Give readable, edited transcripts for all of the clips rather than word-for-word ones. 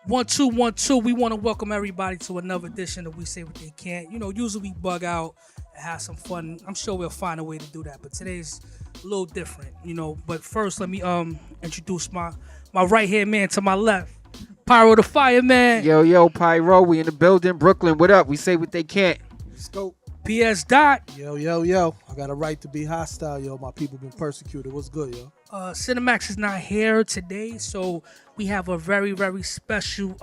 One, two, one, two. We want to welcome everybody to another edition of We Say What They Can't. Usually we bug out and have some fun. I'm sure we'll find a way to do that, but today's a little different. But first, let me introduce my right hand man to my left, Pyro the Fireman, Yo, Pyro, we in the building, Brooklyn. What up? We say what they can't. Scope. PS Dot, Yo. I got a right to be hostile, yo. My people been persecuted. What's good, yo? Cinemax is not here today, so we have a very, very special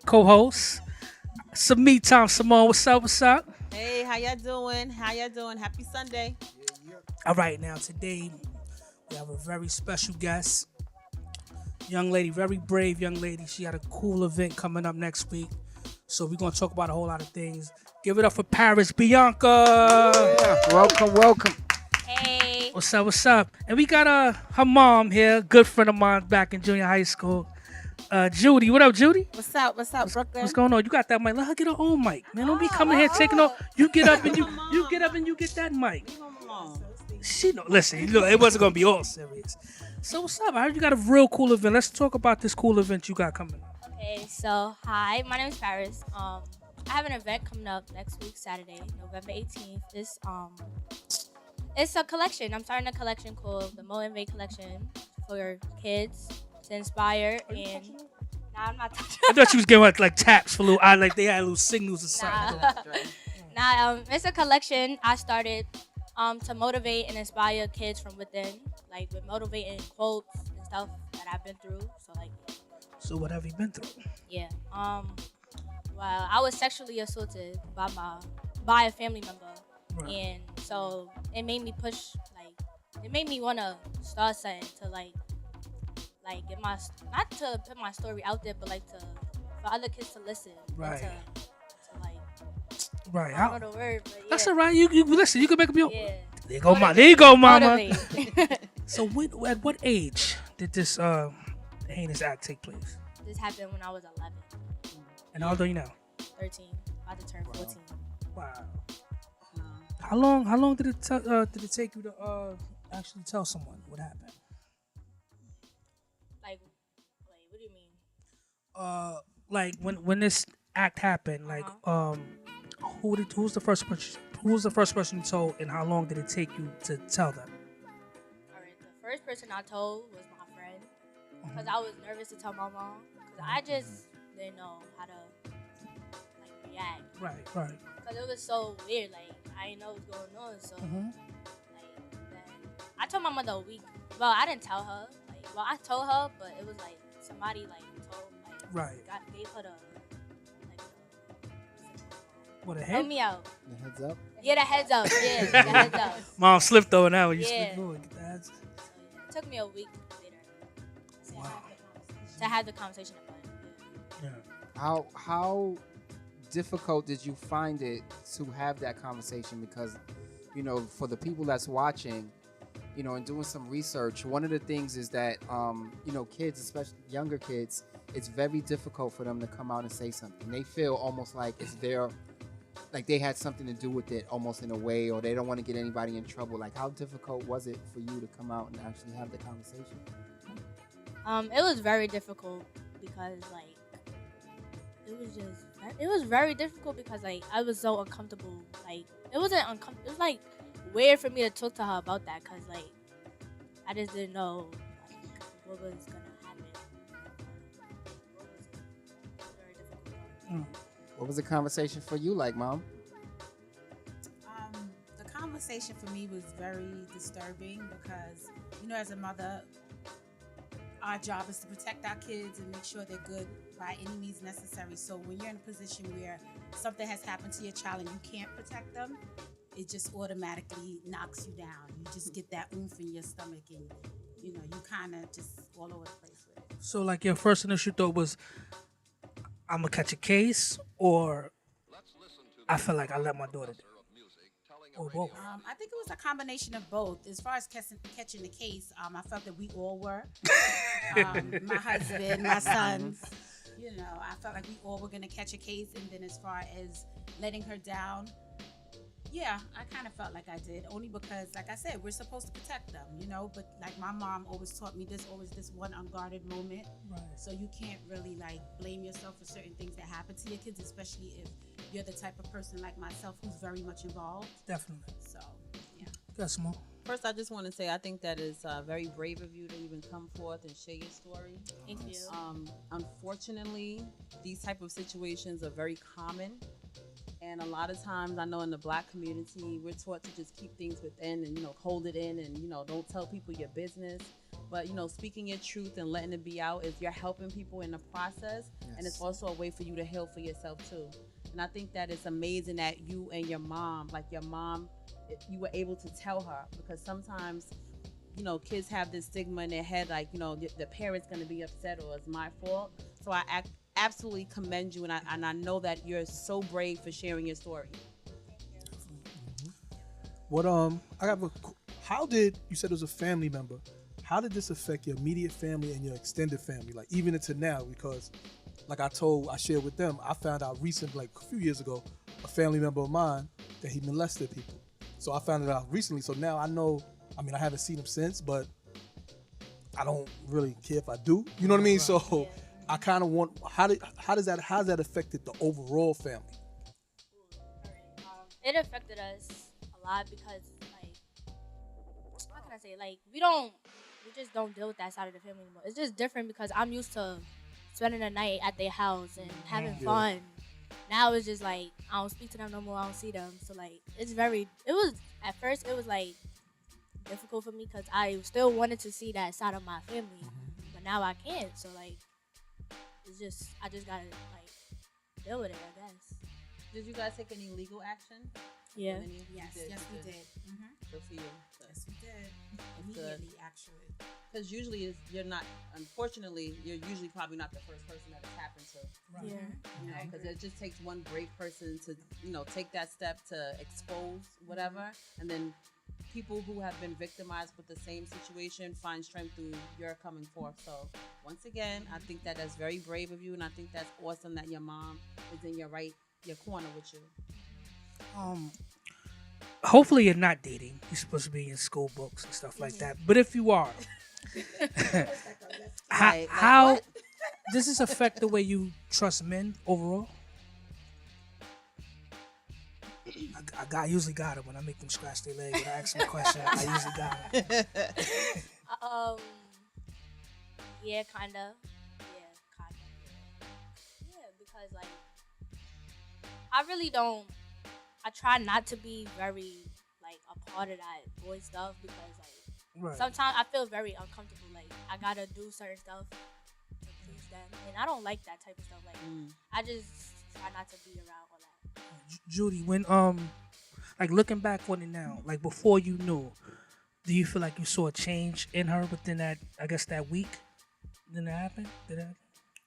co-host. Samit Tom Simone, what's up? What's up? Hey, how y'all doing? Happy Sunday. All right, now today we have a very special guest, young lady, very brave young lady. She had a cool event coming up next week, so we're gonna talk about a whole lot of things. Give it up for Paris, Bianca. Yeah, welcome. Hey. What's up? And we got her mom here, good friend of mine back in junior high school. Judy, what up, Judy? What's up, Brooklyn? What's going on? You got that mic? Let her get her own mic, man. Don't be coming here taking off. You get up and you get up and you get that mic. She know. Listen, it wasn't gonna be all serious. So what's up? I heard you got a real cool event. Let's talk about this cool event you got coming up. Okay, so hi, my name is Paris. I have an event coming up next week, Saturday, November 18th. It's a collection. I'm starting a collection called the Motivate Collection for kids to inspire. And I'm not touching. I thought you was giving like taps for little eye, like they had little signals or something. It's a collection I started to motivate and inspire kids from within, like with motivating quotes and stuff that I've been through. So what have you been through? Yeah. Well, I was sexually assaulted by a family member, Right. and so it made me it made me want to start something to get not to put my story out there, but for other kids to listen. Right. To Right. I don't know the word, but yeah. That's all right. You listen. You can make up your. Yeah. There you go, mama. Motivate. So at what age did this heinous act take place? This happened when I was 11, And how old are you now? 13, about to turn 14. Wow. How long did it take you to actually tell someone what happened? Wait, what do you mean? Like when this act happened, like who was the first person you told, and how long did it take you to tell them? All right, the first person I told was my friend, because I was nervous to tell my mom, because I just didn't know how to react. Right. Because it was so weird, I didn't know what was going on, so then I told my mother a week. Well, I didn't tell her. I told her, but it was somebody told gave her the What a help head? me out. The heads up. Yeah, the heads up. Yeah, the heads up. Mom slipped over now. You Yeah. slipped over. Get the heads. So, yeah, it took me a week later Wow. to have the conversation about it. Yeah. How difficult did you find it to have that conversation? Because, for the people that's watching, and doing some research, one of the things is that, kids, especially younger kids, it's very difficult for them to come out and say something. They feel almost like it's their, like they had something to do with it almost in a way, or they don't want to get anybody in trouble. Like, how difficult was it for you to come out and actually have the conversation? It was very difficult because it was very difficult because I was so uncomfortable. It wasn't uncomfortable. It was weird for me to talk to her about that because I just didn't know what was gonna happen. It was very difficult. What was the conversation for you like, Mom? The conversation for me was very disturbing because, as a mother, our job is to protect our kids and make sure they're good by any means necessary. So when you're in a position where something has happened to your child and you can't protect them, it just automatically knocks you down. You just get that oomph in your stomach and, you kind of just all over the place with it. So your first initial thought was, I'm gonna catch a case, or I felt like I let my daughter do it, or both. I think it was a combination of both. As far as catching the case, I felt that we all were. My husband, my sons. I felt like we all were going to catch a case. And then as far as letting her down, Yeah, I kind of felt like I did, only because, like I said, we're supposed to protect them, But like my mom always taught me, there's always this one unguarded moment, Right. so you can't really like blame yourself for certain things that happen to your kids, especially if you're the type of person like myself who's very much involved. Definitely. So, yeah. Yes, Mo. First, I just want to say I think that is very brave of you to even come forth and share your story. Thank you. Unfortunately, these type of situations are very common. And a lot of times, I know in the Black community, we're taught to just keep things within and, hold it in and, don't tell people your business. But, speaking your truth and letting it be out is you're helping people in the process. Yes. And it's also a way for you to heal for yourself, too. And I think that it's amazing that you and your mom, you were able to tell her, because sometimes, kids have this stigma in their head, like, the parent's going to be upset or it's my fault. So I absolutely commend you, and I know that you're so brave for sharing your story. What how did you said it was a family member? How did this affect your immediate family and your extended family, like even into now? Because, like I shared with them, I found out recently, like a few years ago, a family member of mine that he molested people. So I found it out recently. So now I know. I mean, I haven't seen him since, but I don't really care if I do. You know what I mean? So. Yeah. I kind of want how's that affected the overall family? It affected us a lot because, like, how can I say? Like, we just don't deal with that side of the family anymore. It's just different because I'm used to spending the night at their house and having fun. Now it's just like I don't speak to them no more. I don't see them. So like, at first it was like difficult for me because I still wanted to see that side of my family, but now I can't. So like. I just gotta like deal with it, I guess. Did you guys take any legal action? Yeah. Yes, we did. Good for you. Yes, we did. Immediately, actually. Because usually unfortunately, you're usually probably not the first person that it's happened to. Right. Yeah. Because it just takes one brave person to, take that step to expose whatever, and then people who have been victimized with the same situation find strength through your coming forth. So once again, I think that that's very brave of you, and I think that's awesome that your mom is in your corner with you. Hopefully you're not dating. You're supposed to be in school books and stuff like that. But if you are, how does this affect the way you trust men overall? I usually got it when I make them scratch their leg when I ask them a question. I usually got it. Yeah, kinda. Yeah, because like I really don't. I try not to be very like a part of that boy stuff because like sometimes I feel very uncomfortable. Like I gotta do certain stuff to please them, and I don't like that type of stuff. Like I just try not to be around all that. Judy, when like looking back on it now, like before you knew, do you feel like you saw a change in her within that, I guess, that week? Did it happen?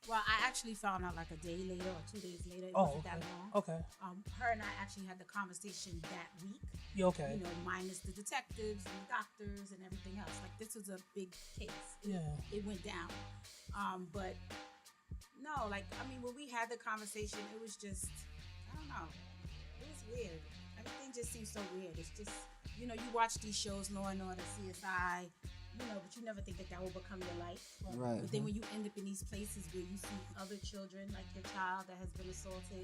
Well, I actually found out like a day later or 2 days later. It wasn't that long. Okay. Her and I actually had the conversation that week. Yeah, okay. Minus the detectives and the doctors and everything else. Like this was a big case. It went down. But no, like when we had the conversation, it was just I don't know. It was weird. Everything just seems so weird. It's just you watch these shows, Law and Order, CSI. But you never think that will become your life. Right. But then when you end up in these places where you see other children, like your child that has been assaulted,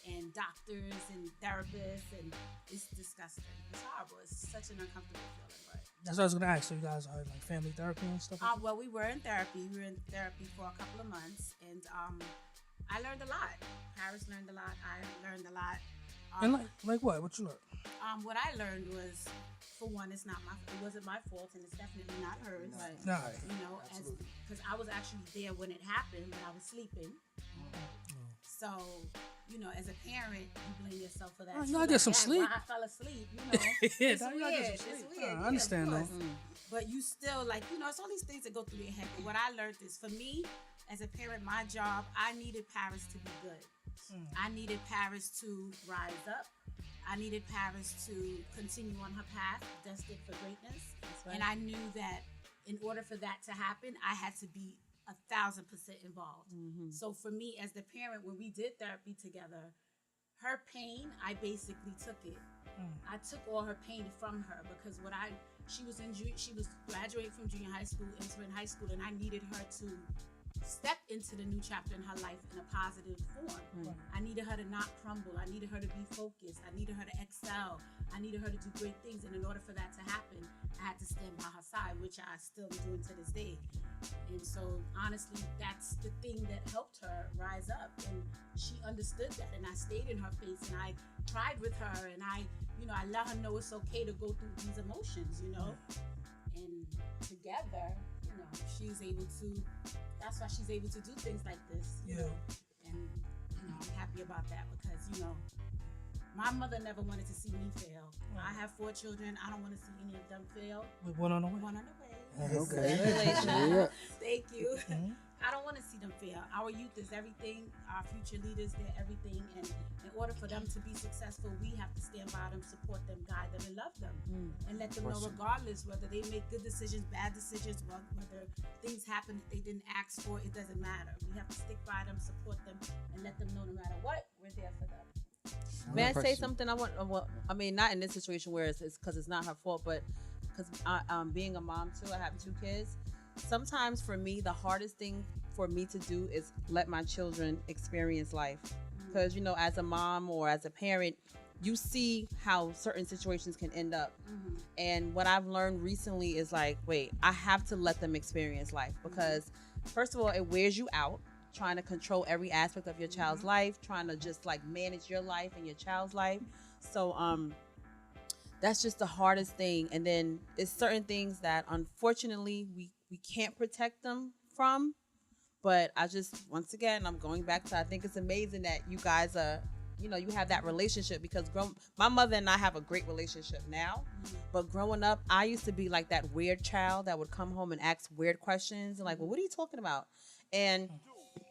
and doctors and therapists, and it's disgusting. It's horrible. It's such an uncomfortable feeling. But that's what I was gonna ask. So you guys are like family therapy and stuff? well, we were in therapy. We were in therapy for a couple of months, and I learned a lot. Paris learned a lot. I learned a lot. And like what? What you learned? What I learned was, for one, it wasn't my fault, and it's definitely not hers. Right. No. Because I was actually there when it happened, but I was sleeping. So, as a parent, you blame yourself for that. You gotta get some sleep. I fell asleep. Yeah, it's weird. It's weird. I understand though. But you still it's all these things that go through your head. But what I learned is, for me, as a parent, my job, I needed Paris to be good. I needed Paris to rise up. I needed Paris to continue on her path, destined for greatness. Right. And I knew that in order for that to happen, I had to be 1,000% involved. So for me, as the parent, when we did therapy together, her pain, I basically took it. I took all her pain from her because she was graduating from junior high school, entering high school, and I needed her to step into the new chapter in her life in a positive form. I needed her to not crumble. I needed her to be focused. I needed her to excel. I needed her to do great things. And in order for that to happen, I had to stand by her side, which I still am doing to this day. And so honestly, that's the thing that helped her rise up. And she understood that. And I stayed in her face and I cried with her and I let her know it's okay to go through these emotions, And together, she's able to, that's why she's able to do things like this, you know. And, I'm happy about that because, my mother never wanted to see me fail. I have 4 children. I don't want to see any of them fail. With one on the way. One on the way. Okay. Congratulations. Thank you. I don't want to see them fail. Our youth is everything. Our future leaders, they're everything. And in order for them to be successful, we have to stand by them, support them, guide them, and love them. And let them know regardless whether they make good decisions, bad decisions, whether things happen that they didn't ask for, it doesn't matter. We have to stick by them, support them, and let them know no matter what, we're there for them. May I say something? I mean, not in this situation where it's because it's not her fault, but because being a mom too, I have 2 kids. Sometimes for me, the hardest thing for me to do is let my children experience life. Because, as a mom or as a parent, you see how certain situations can end up. And what I've learned recently is wait, I have to let them experience life because, first of all, it wears you out. Trying to control every aspect of your child's life, trying to just manage your life and your child's life. So that's just the hardest thing. And then it's certain things that unfortunately we can't protect them from. But once again, I'm going back to, I think it's amazing that you guys are, you have that relationship because my mother and I have a great relationship now. But growing up, I used to be like that weird child that would come home and ask weird questions and well, what are you talking about? And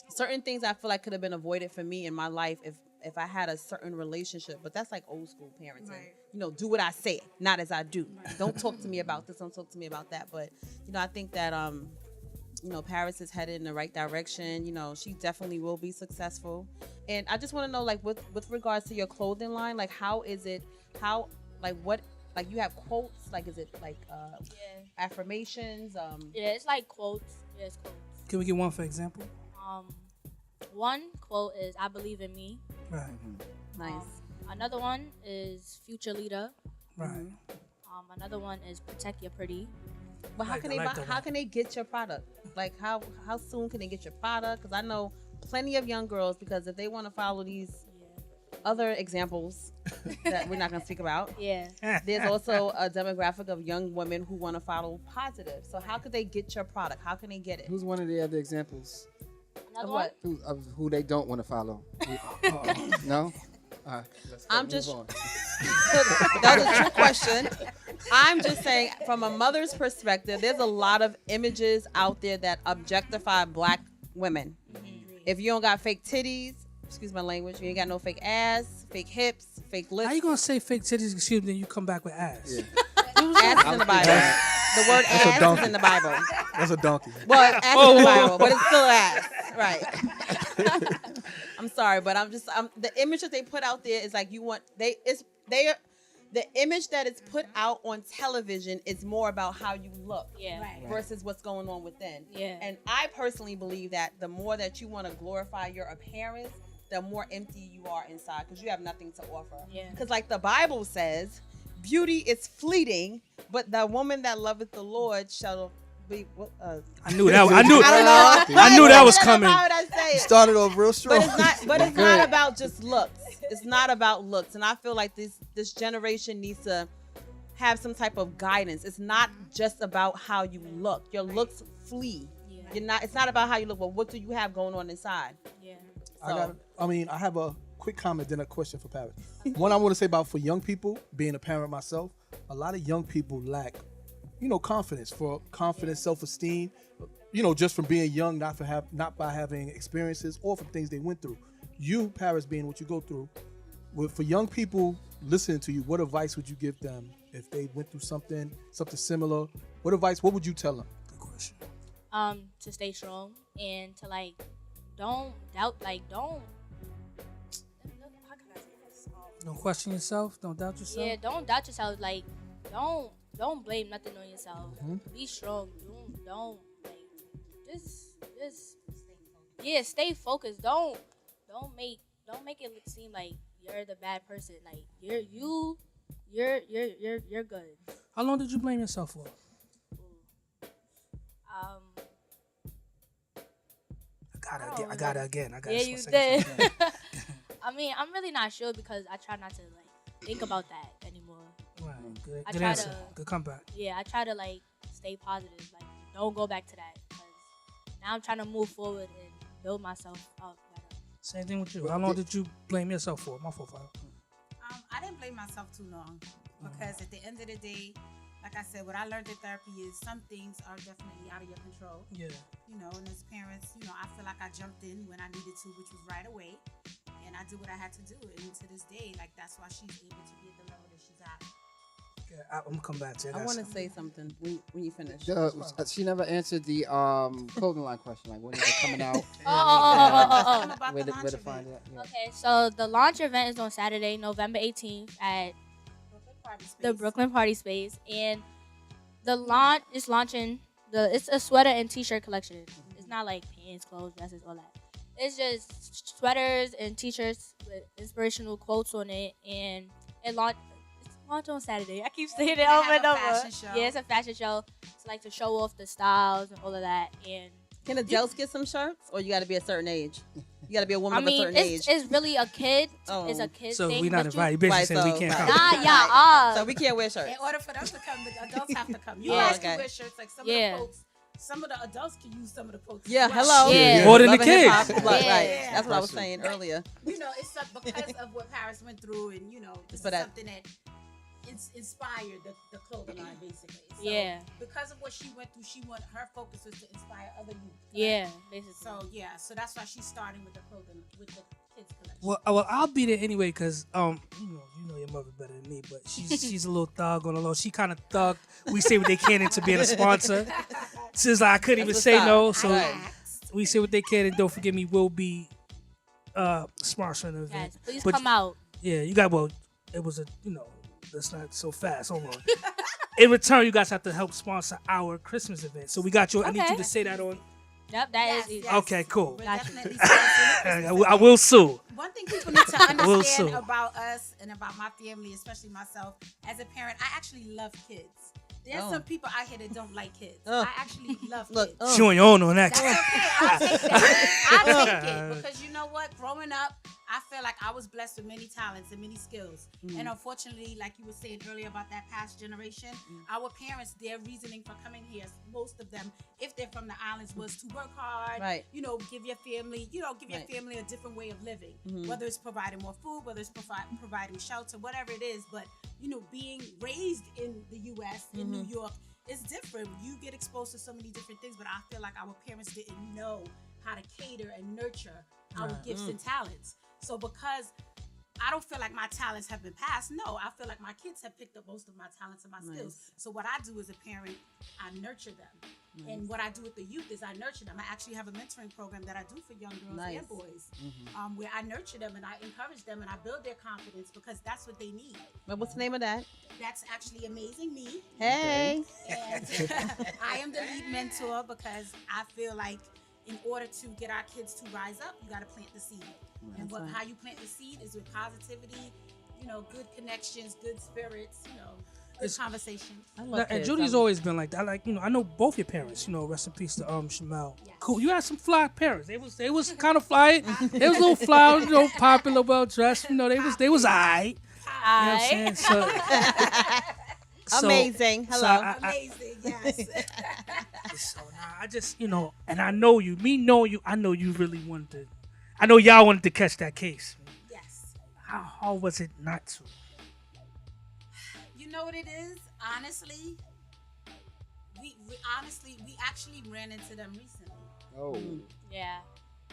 certain things I feel like could have been avoided for me in my life if I had a certain relationship. But that's old school parenting. Right. Do what I say, not as I do. Right. Don't talk to me about this. Don't talk to me about that. But, I think that, Paris is headed in the right direction. She definitely will be successful. And I just want to know, with regards to your clothing line, how is it, what, you have quotes? Is it affirmations? Yeah, it's quotes. Yeah, it's quotes. Can we get one for example? One quote is "I believe in me." Right. Nice. Another one is "Future leader." Right. Another one is "Protect your pretty." But how can they how can they get your product? How soon can they get your product? Because I know plenty of young girls, because if they want to follow these other examples that we're not going to speak about, there's also a demographic of young women who want to follow positive. So how could they get your product? How can they get it? Who's one of the other examples? Another one? Of who they don't want to follow? No? I'm just that's a true question. I'm just saying, from a mother's perspective, there's a lot of images out there that objectify Black women. If you don't got fake titties, excuse my language, you ain't got no fake ass, fake hips, fake lips. How you gonna say fake titties, excuse me, then you come back with ass? Yeah. Ass is in the Bible. The word ass is in the Bible. That's a donkey. Well, ass is in the Bible, but it's still ass. Right. I'm sorry, but the image that they put out there is the image that is put out on television is more about how you look versus what's going on within. Yeah. And I personally believe that the more that you want to glorify your appearance, the more empty you are inside because you have nothing to offer. Yeah. Because the Bible says, beauty is fleeting, but the woman that loveth the Lord shall be. I knew that. I knew that was coming. You started off real strong. But it's not about just looks. It's not about looks, and I feel like this generation needs to have some type of guidance. It's not just about how you look. Your looks flee. Yeah. It's not about how you look, but what do you have going on inside? Yeah. So, I have a quick comment, then a question for Paris. One I want to say about for young people, being a parent myself, a lot of young people lack, confidence, self-esteem, just from being young, not by having experiences or from things they went through. You, Paris, being what you go through, for young people listening to you, what advice would you give them if they went through something similar? What would you tell them? Good question. To stay strong and to don't doubt, don't. How can I say Don't question yourself. Don't doubt yourself. Yeah, don't doubt yourself. Like, don't blame nothing on yourself. Be strong. Don't like just stay focused. Don't make it seem like you're the bad person. Like you're good. How long did you blame yourself for? I got it again. Yeah, you did. I mean, I'm really not sure because I try not to like think about that anymore. Right. Good, I good try answer. to- Good comeback. Yeah, I try to like stay positive. Like, don't go back to that. Because now I'm trying to move forward and build myself up better. Same thing with you. How long did you blame yourself for? My fault, Fire. I didn't blame myself too long because at the end of the day, like I said, what I learned in therapy is some things are definitely out of your control. Yeah. You know, and as parents, you know, I feel like I jumped in when I needed to, which was right away. And I did what I had to do. And to this day, like, that's why she's able to be at the level that she's at. Yeah, I'm gonna come back to it. I want to say something when you finish. She never answered the clothing line question. Like, when is it coming out? I'm about Where the to launch find event. it? Yeah. Okay, so the launch event is on Saturday, November 18th at Brooklyn Party Space. the Brooklyn Party Space, and the launch is launching. It's a sweater and t-shirt collection. It's not like pants, clothes, dresses, all that. It's just sweaters and t-shirts with inspirational quotes on it, and it's launched on Saturday. I keep saying it They over have and a over. fashion show. Yeah, it's a fashion show. It's like to show off the styles and all of that, and Can adults get some shirts, or you got to be a certain age? You got to be a woman I of a mean, certain age. it's really a kid. Oh. It's a kid So thing. we not but invited. Basically Right, saying we so- can't right. come. Nah, yeah, So we can't wear shirts. In order for them to come, the adults have to come. You Yeah. guys Okay. can wear shirts. Like some Yeah. of the quotes, some of the adults can use some of the quotes. Yeah, as well. hello. Yeah. More than the Love and hip-hop. kids. Right, Yeah. right. That's what I was Especially. saying earlier. You know, it's because of what Paris went through, and you know, this For is that. something that inspired the clothing line, basically. So, Yeah. Because of what she went through, her focus was to inspire other youth. Yeah, basically. So yeah, so that's why she's starting with the clothing with the kids collection. Well, I'll be there anyway because you know your mother better than me, but she's a little thug on the low. She kind of thugged. We say what they can into being a sponsor. Since like, I couldn't even That's say what's no, up. so Right. we say what they can, and don't forget me. Will be sponsoring the event. Yes, please But come out. Yeah, you got it was that's not so fast. Hold on. In return, you guys have to help sponsor our Christmas event. So we got you. I need you Okay. to say that on. Yep, that Yes, is easy. yes. Okay, cool. We're Gotcha. definitely sponsoring the I will sue. One thing people need to Will understand sue. about us and about my family, especially myself, as a parent, I actually love kids. There's Oh. some people out here that don't like kids. Oh. I actually love Look, kids. oh. You on your own on that. That's okay. I'll take that. I'll take it because you know what? Growing up, I feel like I was blessed with many talents and many skills. And unfortunately, like you were saying earlier about that past generation, our parents, their reasoning for coming here, most of them, if they're from the islands, was to work hard. Right. You know, give your family, Right. family a different way of living. Whether it's providing more food, whether it's providing shelter, whatever it is. But being raised in the U.S. in New York. It's different. You get exposed to so many different things, but I feel like our parents didn't know how to cater and nurture our gifts and talents. So because I don't feel like my talents have been passed, no, I feel like my kids have picked up most of my talents and my skills. So what I do as a parent, I nurture them. And what I do with the youth is I nurture them. I actually have a mentoring program that I do for young girls and boys, where I nurture them and I encourage them and I build their confidence because that's what they need. Well, what's the name of that? That's actually Amazing Me. Hey. And I am the lead mentor because I feel like in order to get our kids to rise up, you got to plant the seed. And how you plant the seed is with positivity, good connections, good spirits, good conversation. I love And kids. Judy's always been like that. Like, I know both your parents. Rest in peace to Shamel. Cool. You had some fly parents. They was kind of fly. They was a little fly, popular, well dressed. They was alright. You know what I'm saying? So, Amazing. so Hello. Amazing, yes. So now I just, and I know you. Me knowing you, I know you really wanted to. I know y'all wanted to catch that case. Yes. How hard was it not to? You know what it is? Honestly, we actually ran into them recently. Oh. Yeah.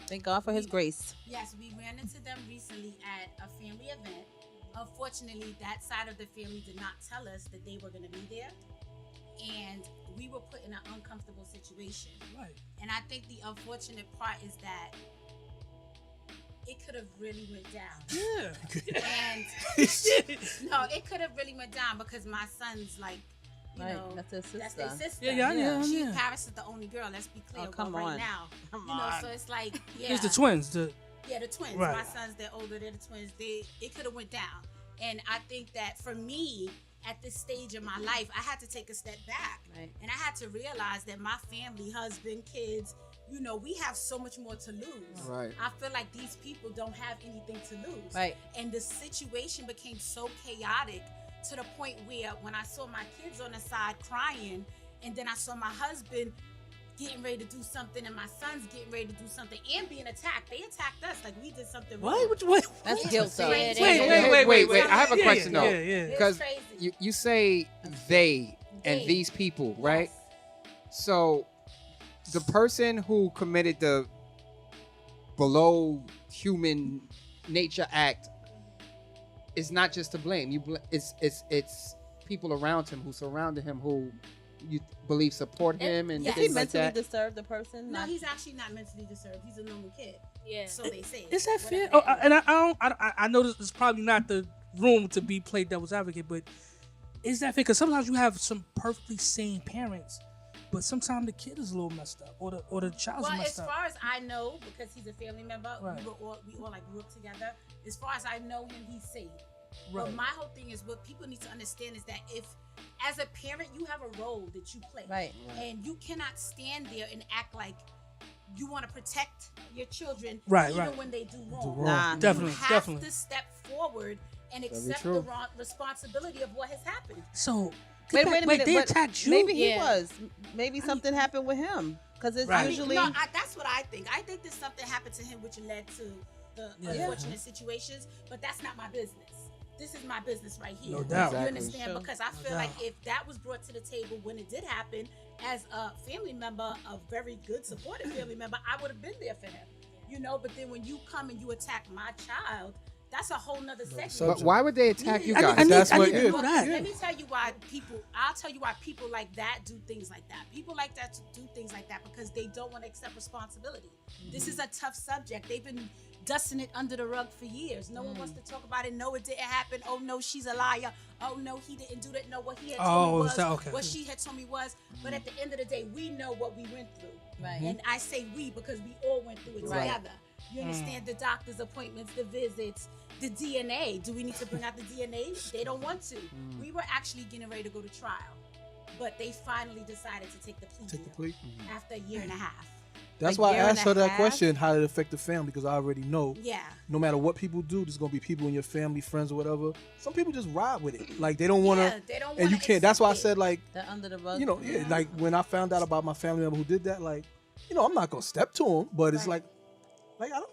Thank God for His grace. Yes, we ran into them recently at a family event. Unfortunately, that side of the family did not tell us that they were going to be there. And we were put in an uncomfortable situation. Right. And I think the unfortunate part is that it could have really went down. Yeah. And no, it could have really went down because my son's like, you Right, know, that's his that's sister. their sister. Yeah. She Paris is the only girl. Let's be clear. Oh, come but right on. now, Come you know, on. so it's like, yeah, Here's the twins. The the twins. Right. My sons, they're older. They're the twins. It could have went down. And I think that for me, at this stage of my life, I had to take a step back, Right. and I had to realize that my family, husband, kids, you know, we have so much more to lose. Right. I feel like these people don't have anything to lose. Right. And the situation became so chaotic to the point where when I saw my kids on the side crying, and then I saw my husband getting ready to do something, and my son's getting ready to do something, and being attacked. They attacked us like we did something wrong. what? That's guilt, though. Yeah, Wait. I have a Yeah, question though. Yeah. It's Because crazy. you say they and They. these people, right? Yes. So the person who committed the below human nature act is not just to blame. It's people around him who surrounded him who you believe support him and Yes. Is he things like mentally that. disturbed, the person? No, he's actually not mentally disturbed. He's a normal kid. Yeah. So they say. Is that fair? Whatever Oh, that and I know this is probably not the room to be played devil's advocate, but is that fair? Because sometimes you have some perfectly sane parents, but sometimes the kid is a little messed up, or the child's Well, messed as up. far as I know, because he's a family member, Right. we all like grew up together. As far as I know him, he's safe. Right. But my whole thing is what people need to understand is that if, as a parent, you have a role that you play, Right. and you cannot stand there and act like you want to protect your children, Right, even right. when they do wrong. wrong. Nah. Definitely, you have definitely. to step forward and accept true. the wrong responsibility of what has happened. So Wait a minute. they but attacked you. Maybe he Yeah. was. Maybe something happened with him. Because it's Right. usually. No, that's what I think. I think that something happened to him which led to the Yeah. unfortunate situations, but that's not my business. This is my business right here. No doubt. You Exactly. understand? Sure. Because I No feel like doubt. if that was brought to the table when it did happen, as a family member, a very good supportive family member, I would have been there for him. You know, but then when you come and you attack my child, that's a whole nother segment. But why would they attack you I guys? need- That's I what- need to yeah. know that. Let me tell you why people like that do things like that. People like that do things like that because they don't want to accept responsibility. This is a tough subject. They've been dusting it under the rug for years. No one wants to talk about it. No, it didn't happen. Oh no, she's a liar. Oh no, he didn't do that. No, what he had told me Oh, was is that okay? what she had told me was. But at the end of the day, we know what we went through. Right. And I say we because we all went through it Right. together. You understand the doctor's appointments, the visits, the DNA. Do we need to bring out the DNA? They don't want to. We were actually getting ready to go to trial, but they finally decided to take the plea Take the deal plea. after a year and a half. That's A why I year and asked a her that half? question: how did it affect the family? Because I already know, Yeah. no matter what people do, there's gonna be people in your family, friends, or whatever. Some people just ride with it, like they don't want to, Yeah, they don't and you wanna can't. That's why I accept said, like, They're under the rug. you know, yeah, like when I found out about my family member who did that, like, you know, I'm not gonna step to him, but it's Right. like I don't.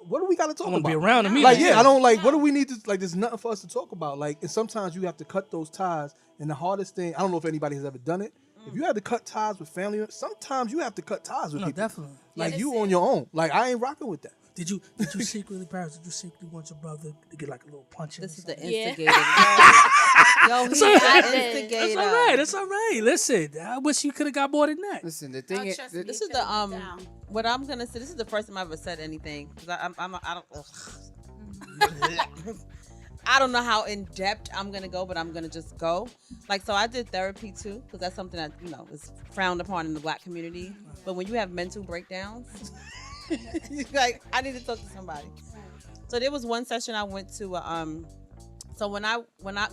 What do we got to talk I want to about? be around him. Like, either. yeah, I don't like. What do we need to like? There's nothing for us to talk about. Like, and sometimes you have to cut those ties. And the hardest thing, I don't know if anybody has ever done it. If you had to cut ties with family, sometimes you have to cut ties with No, people. definitely. Like Yeah, you that's on it. your own. Like I ain't rocking with that. Did you secretly, Paris? Did you secretly want your brother to get like a little punch in? This or is the something? Yeah. instigator. Yo, he's It's all the right. instigator. That's all right. That's all right. Listen, I wish you could have got more than that. Listen, the thing Oh, is, trust me. This is the what I'm gonna say. This is the first time I've ever said anything because I don't. I don't know how in depth I'm gonna go, but I'm gonna just go. Like, so I did therapy too because that's something that is frowned upon in the Black community. But when you have mental breakdowns, you're like, I need to talk to somebody. So there was one session I went to. So when I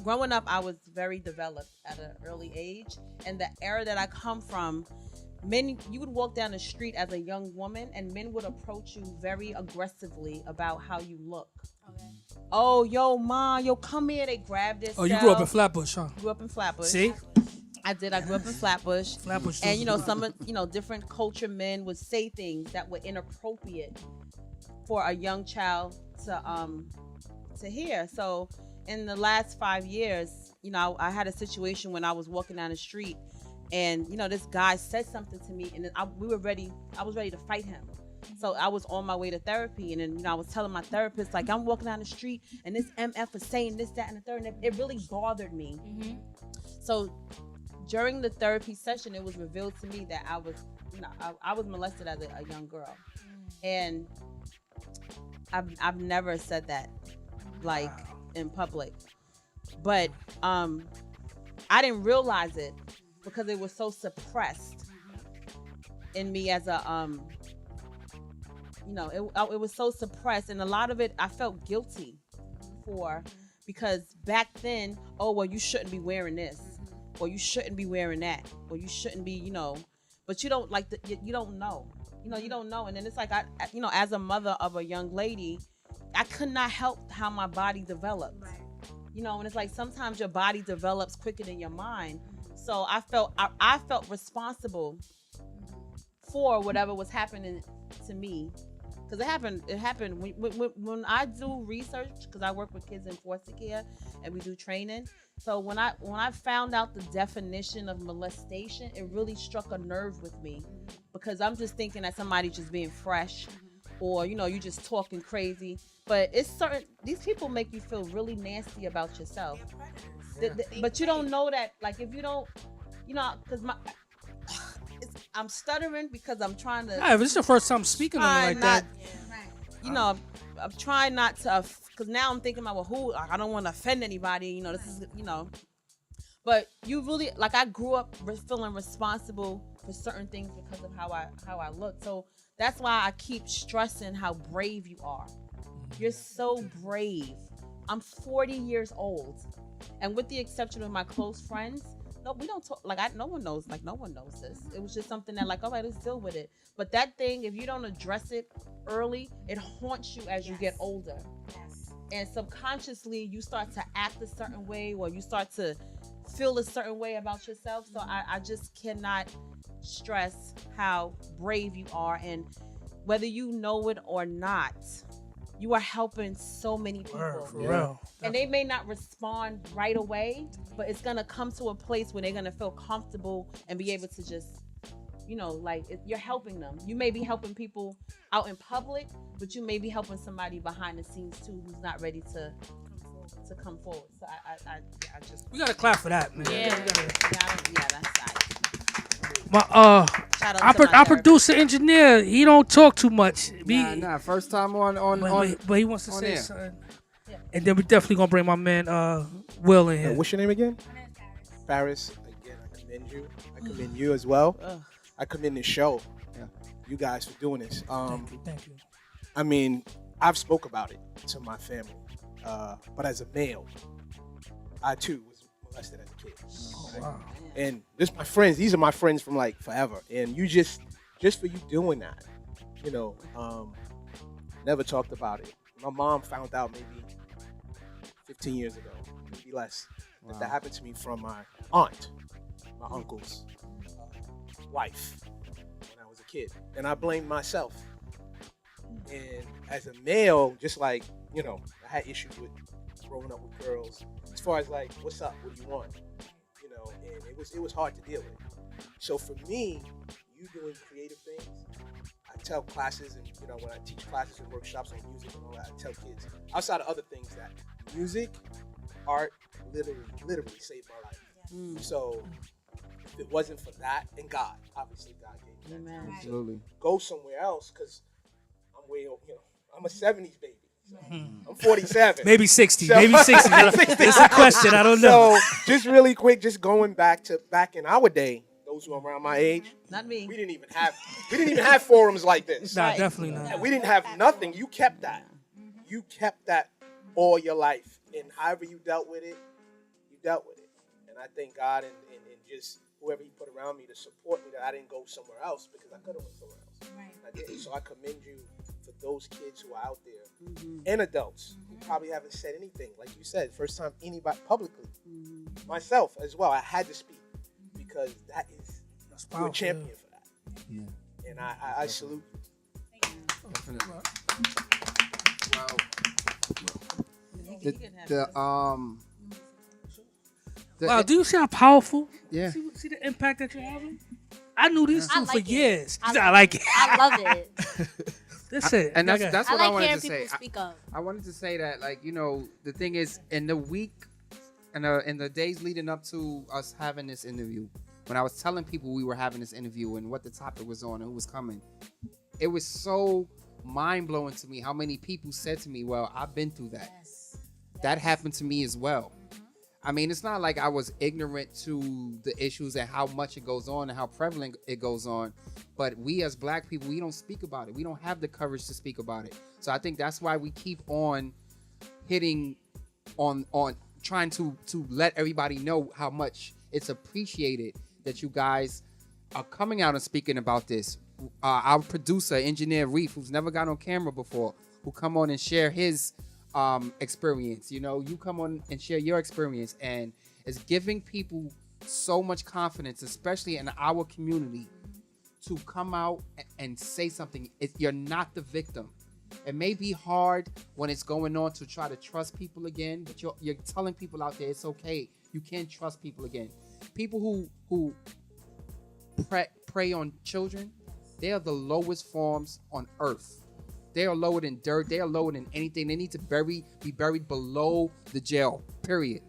growing up, I was very developed at an early age, and the era that I come from. Men, you would walk down the street as a young woman, and men would approach you very aggressively about how you look. Okay. Oh, yo, ma, yo, come here. They grabbed this. Oh, you grew up in Flatbush, huh? Grew up in Flatbush. See, I did. I grew up in Flatbush. Flatbush. And some different culture men would say things that were inappropriate for a young child to hear. So in the last 5 years, I had a situation when I was walking down the street. And this guy said something to me, and I was ready to fight him. So I was on my way to therapy, and then I was telling my therapist, like, I'm walking down the street, and this MF is saying this, that, and the third, and it really bothered me. Mm-hmm. So during the therapy session, it was revealed to me that I was molested as a young girl, and I've never said that like in public, but I didn't realize it because it was so suppressed in me as a it was so suppressed, and a lot of it I felt guilty for, because back then, oh well, you shouldn't be wearing this, or you shouldn't be wearing that, or you shouldn't be, but you don't you don't know, you don't know, and then it's like as a mother of a young lady, I could not help how my body developed, and it's like sometimes your body develops quicker than your mind, so I felt responsible for whatever was happening to me. Because it happened when I do research, because I work with kids in foster care and we do training. So when I found out the definition of molestation, it really struck a nerve with me, because I'm just thinking that somebody just being fresh, or you just talking crazy. But it's these people make you feel really nasty about yourself. But you don't know that, like, if you don't, because I'm stuttering because I'm trying to. Yeah, if it's your first time speaking on it like that. I'm trying not to, because now I'm thinking about, I don't want to offend anybody. This is, But you really, like, I grew up feeling responsible for certain things because of how I look. So that's why I keep stressing how brave you are. You're so brave. I'm 40 years old, and with the exception of my close friends. No, we don't talk, no one knows this. It was just something that, all right, let's deal with it. But that thing, if you don't address it early, it haunts you as you get older. Yes. And subconsciously, you start to act a certain way, or you start to feel a certain way about yourself. So I just cannot stress how brave you are. And whether you know it or not, you are helping so many people. For real. And they may not respond right away, but it's going to come to a place where they're going to feel comfortable and be able to just, you're helping them. You may be helping people out in public, but you may be helping somebody behind the scenes too, who's not ready to come forward. So I just. We got to clap for that, man. Yeah, that's right. Our producer engineer, he don't talk too much. Nah. First time on. But he wants to say air. something. Yeah. And then we definitely gonna bring my man Will in here. What's your name again? My name is Paris. Again, I commend you. I commend you as well. I commend the show. Yeah. You guys for doing this. Thank you. I mean, I've spoke about it to my family, but as a male, I too was molested as a kid. Oh, wow. And my friends. These are my friends from forever. And you just for you doing that, never talked about it. My mom found out maybe 15 years ago, maybe less, that happened to me from my aunt, my uncle's wife, when I was a kid. And I blamed myself. And as a male, just I had issues with growing up with girls. As far as what's up, what do you want? And it was hard to deal with. So for me, you doing creative things, I tell classes, and when I teach classes and workshops on music and all that, I tell kids, outside of other things, that music, art, literally saved my life. So if it wasn't for that, and God, obviously God gave me that. Amen. Absolutely. Go somewhere else, because I'm way over, I'm a 70s baby. I'm 47. Maybe 60. So- Maybe 60. It's a question. I don't know. So just really quick, just going back in our day, those who are around my age, Not me. we didn't even have forums like this. Nah, definitely not. We didn't have nothing. You kept that. You kept that all your life, and however you dealt with it, you dealt with it. And I thank God and just whoever He put around me to support me, that I didn't go somewhere else, because I could have went somewhere else. Right. I didn't. So I commend you for those kids who are out there, and adults who probably haven't said anything. Like you said, first time anybody publicly, myself as well, I had to speak, because that is, you're a champion for that. Yeah. And I salute you. Definitely. Wow, do you see how powerful? Yeah. See the impact that you're having? I knew these two I for like it. years. I I like it. I love it. That's it. And that's I what I like wanted hearing to people say. speak up. I wanted to say that, the thing is, in the week, in the days leading up to us having this interview, when I was telling people we were having this interview and what the topic was on and who was coming, it was so mind blowing to me how many people said to me, "Well, I've been through that. Yes. That happened to me as well." I mean, it's not like I was ignorant to the issues and how much it goes on and how prevalent it goes on. But we as Black people, we don't speak about it. We don't have the courage to speak about it. So I think that's why we keep on hitting on trying to let everybody know how much it's appreciated that you guys are coming out and speaking about this. Our producer, engineer Reef, who's never got on camera before, who come on and share his experience. You know, you come on and share your experience, and it's giving people so much confidence, especially in our community, to come out and say something. You're not the victim. It may be hard when it's going on to try to trust people again, but you're telling people out there it's okay. You can trust people again. People who prey on children, they are the lowest forms on earth. They are lower than dirt. They are lower than anything. They need to be buried below the jail, period.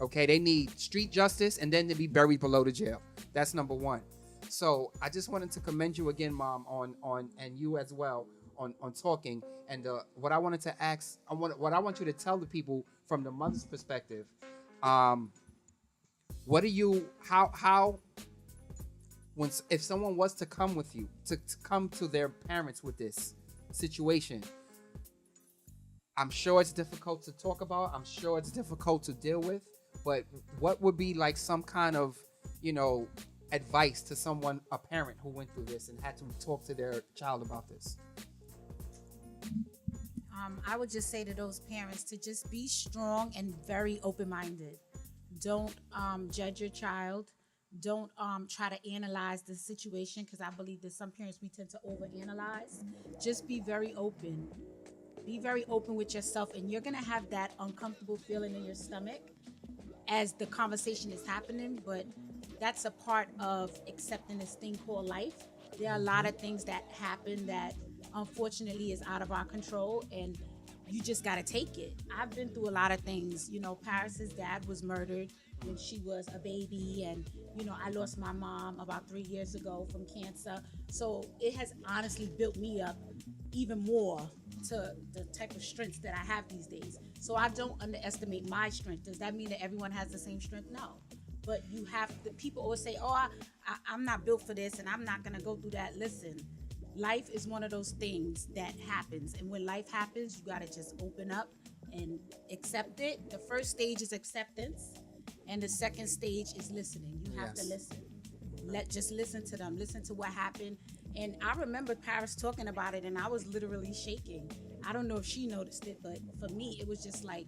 Okay, they need street justice and then to be buried below the jail. That's number one. So I just wanted to commend you again, Mom, on and you as well on talking. And what I wanted to ask, what I want you to tell the people from the mother's perspective. What do you how if someone was to come with you to come to their parents with this situation, I'm sure it's difficult to talk about. I'm sure it's difficult to deal with. But what would be like some kind of, advice to someone, a parent who went through this and had to talk to their child about this? I would just say to those parents to just be strong and very open-minded. Don't judge your child. Don't try to analyze the situation, because I believe that some parents, we tend to overanalyze. Just be very open. Be very open with yourself, and you're going to have that uncomfortable feeling in your stomach as the conversation is happening, but that's a part of accepting this thing called life. There are a lot of things that happen that unfortunately is out of our control, and you just got to take it. I've been through a lot of things. Paris's dad was murdered when she was a baby, and I lost my mom about 3 years ago from cancer. So it has honestly built me up even more to the type of strength that I have these days. So I don't underestimate my strength. Does that mean that everyone has the same strength? No. But people always say, I'm not built for this and I'm not going to go through that. Listen, life is one of those things that happens. And when life happens, you got to just open up and accept it. The first stage is acceptance. And the second stage is listening. You have to listen. Just listen to them. Listen to what happened. And I remember Paris talking about it, and I was literally shaking. I don't know if she noticed it, but for me, it was just like,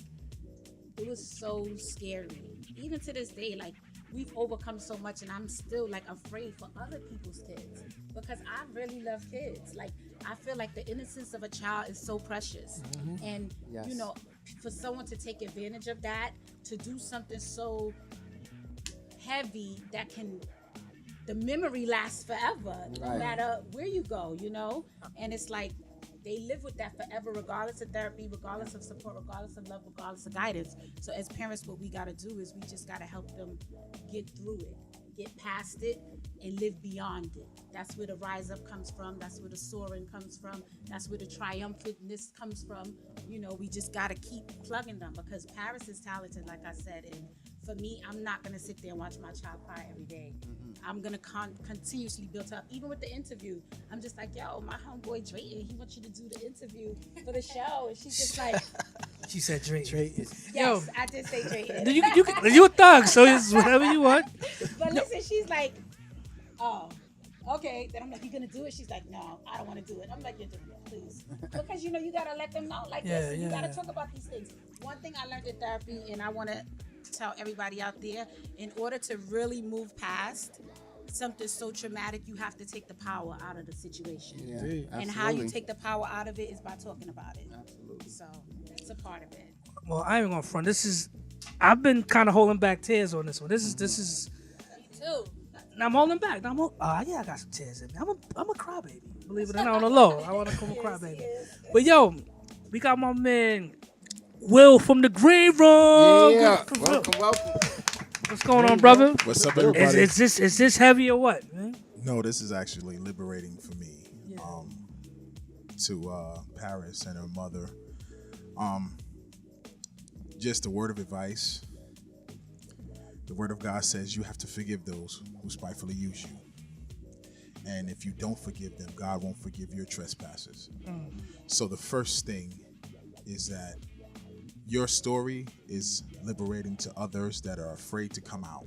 it was so scary. Even to this day, like, we've overcome so much, and I'm still, like, afraid for other people's kids, because I really love kids. Like, I feel like the innocence of a child is so precious. Mm-hmm. And, for someone to take advantage of that, to do something so heavy that the memory lasts forever, no matter where you go, And it's like, they live with that forever, regardless of therapy, regardless of support, regardless of love, regardless of guidance. So as parents, what we got to do is we just got to help them get through it, get past it, and live beyond it. That's where the rise up comes from. That's where the soaring comes from. That's where the triumphantness comes from. We just got to keep plugging them, because Paris is talented, like I said. And for me, I'm not going to sit there and watch my child cry every day. Mm-hmm. I'm going to continuously build up. Even with the interview, I'm just like, yo, my homeboy Drayton, he wants you to do the interview for the show. And she's just like... She said Drayton. Yes, I did say Drayton. You a thug, so it's whatever you want. But listen, she's like, oh, okay. Then I'm like, you going to do it? She's like, no, I don't want to do it. I'm like, you're doing it, please. Because, you got to let them know. Like, listen, you got to talk about these things. One thing I learned in therapy, and I want to tell everybody out there, in order to really move past something so traumatic, you have to take the power out of the situation. Yeah, and how you take the power out of it is by talking about it. Absolutely. So that's a part of it. Well, I ain't gonna front. I've been kind of holding back tears on this one. This is. Me too. I'm holding back. I got some tears in me. I'm a crybaby. Believe it or not, on the low. I want to come a crybaby. But yo, we got my man Will from the Green Room. Yeah, welcome. What's going on, brother? What's up, everybody? Is this heavy or what, man? No, this is actually liberating for me. Yeah. to Paris and her mother. Just a word of advice. The word of God says you have to forgive those who spitefully use you. And if you don't forgive them, God won't forgive your trespasses. So the first thing is that your story is liberating to others that are afraid to come out.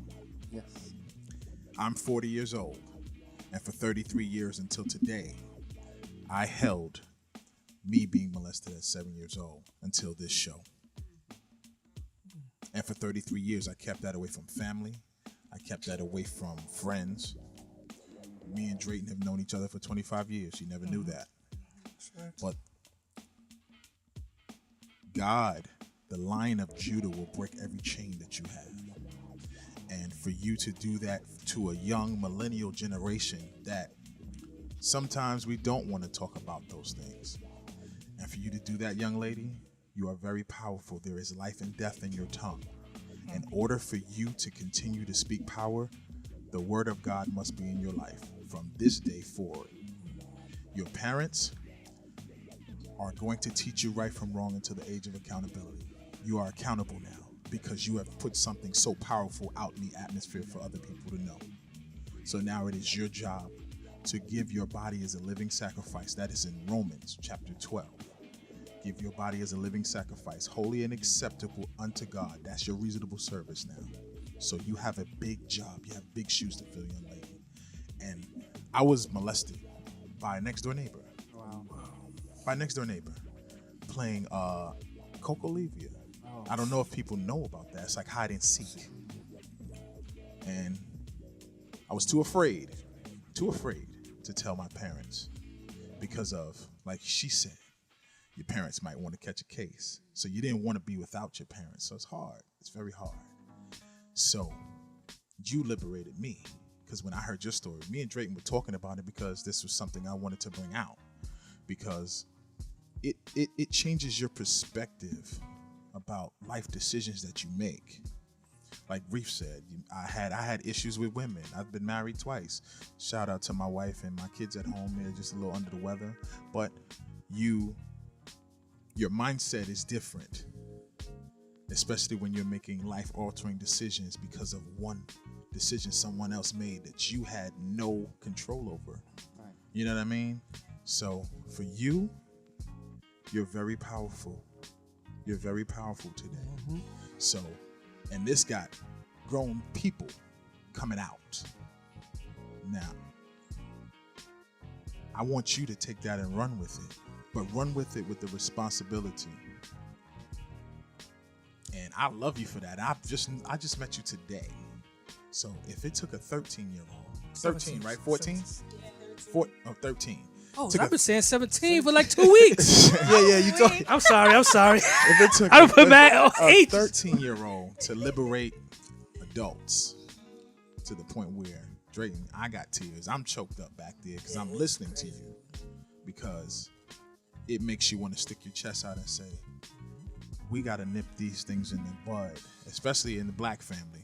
Yes. I'm 40 years old, and for 33 years until today, I held me being molested at 7 years old until this show. And for 33 years, I kept that away from family. I kept that away from friends. Me and Drayton have known each other for 25 years. She never knew that. But God, the Lion of Judah, will break every chain that you have. And for you to do that to a young millennial generation that sometimes we don't want to talk about those things. And for you to do that, young lady, you are very powerful. There is life and death in your tongue. In order for you to continue to speak power, the word of God must be in your life from this day forward. Your parents are going to teach you right from wrong until the age of accountability. You are accountable now because you have put something so powerful out in the atmosphere for other people to know. So now it is your job to give your body as a living sacrifice. That is in Romans chapter 12. Give your body as a living sacrifice, holy and acceptable unto God. That's your reasonable service now. So you have a big job. You have big shoes to fill, young lady. And I was molested by a next door neighbor. Wow. By a next door neighbor playing Coco Levia. Oh. I don't know if people know about that. It's like hide and seek. And I was too afraid to tell my parents because of, like she said, your parents might want to catch a case. So you didn't want to be without your parents. So it's hard. It's very hard. So you liberated me. Because when I heard your story, me and Drayton were talking about it because this was something I wanted to bring out. Because it changes your perspective about life decisions that you make. Like Reef said, I had issues with women. I've been married twice. Shout out to my wife and my kids at home. They're just a little under the weather. But your mindset is different, especially when you're making life-altering decisions because of one decision someone else made that you had no control over. Right. You know what I mean? So for you, you're very powerful. You're very powerful today. So, and this got grown people coming out. Now, I want you to take that and run with it. But run with it with the responsibility. And I love you for that. I just met you today. So if it took a 13-year-old, 13, right? 14? 13. Oh, Took I've a- been saying 17 for like 2 weeks. yeah, you told. I'm sorry. If it took I don't put back a age. 13-year-old to liberate adults to the point where, Drayton, I got tears. I'm choked up back there because I'm listening to you. Because it makes you want to stick your chest out and say, we got to nip these things in the bud, especially in the black family.